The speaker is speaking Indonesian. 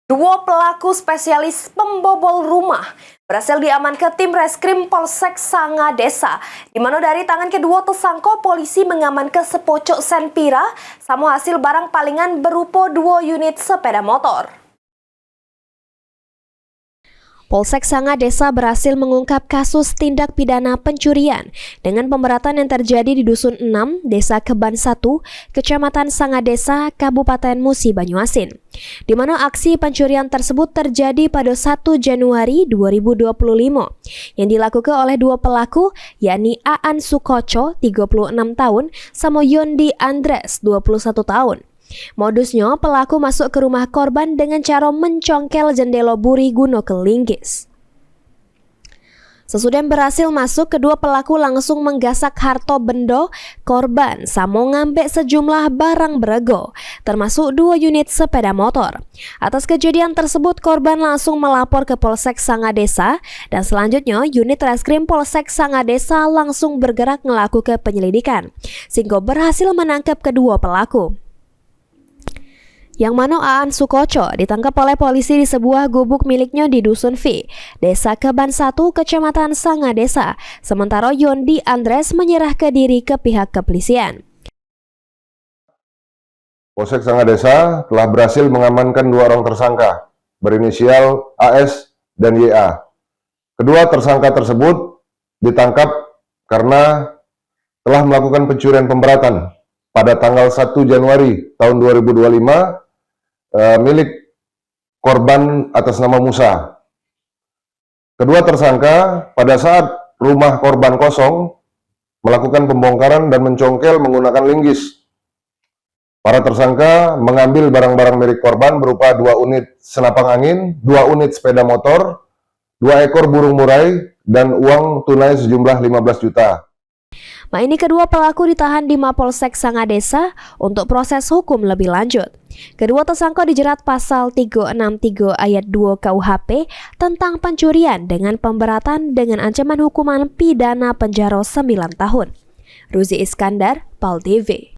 Dua pelaku spesialis pembobol rumah berhasil diamankan tim Reskrim Polsek Sangadesa, di mana dari tangan kedua tersangka polisi mengamankan sepocok senpira sama hasil barang palingan berupa 2 unit sepeda motor. Polsek Sangadesa berhasil mengungkap kasus tindak pidana pencurian dengan pemberatan yang terjadi di Dusun 6, Desa Keban 1, Kecamatan Sangadesa, Kabupaten Musi Banyuasin, di mana aksi pencurian tersebut terjadi pada 1 Januari 2025 yang dilakukan oleh dua pelaku, yakni Aan Sukoco, 36 tahun, sama Yondi Andres, 21 tahun. Modusnya, pelaku masuk ke rumah korban dengan cara mencongkel jendela buri guna kelinggis. Sesudah berhasil masuk, kedua pelaku langsung menggasak harta benda korban sama ngambil sejumlah barang berego, termasuk 2 unit sepeda motor. Atas kejadian tersebut, korban langsung melapor ke Polsek Sangadesa dan selanjutnya unit Reskrim Polsek Sangadesa langsung bergerak melakukan penyelidikan, sehingga berhasil menangkap kedua pelaku. Yang mana Aan Sukoco ditangkap oleh polisi di sebuah gubuk miliknya di Dusun V, Desa Keban 1, Kecamatan Sangadesa, sementara Yondi Andres menyerahkan diri ke pihak kepolisian. Polsek Sangadesa telah berhasil mengamankan 2 orang tersangka berinisial AS dan YA. Kedua tersangka tersebut ditangkap karena telah melakukan pencurian pemberatan pada tanggal 1 Januari tahun 2025 milik korban atas nama Musa. Kedua tersangka pada saat rumah korban kosong melakukan pembongkaran dan mencongkel menggunakan linggis. Para tersangka mengambil barang-barang milik korban berupa 2 unit senapang angin, 2 unit sepeda motor, 2 ekor burung murai, dan uang tunai sejumlah 15 juta. Ini kedua pelaku ditahan di Mapolsek Sangadesa untuk proses hukum lebih lanjut. Kedua tersangka dijerat pasal 363 ayat 2 KUHP tentang pencurian dengan pemberatan dengan ancaman hukuman pidana penjara 9 tahun. Ruzi Iskandar, PAL TV.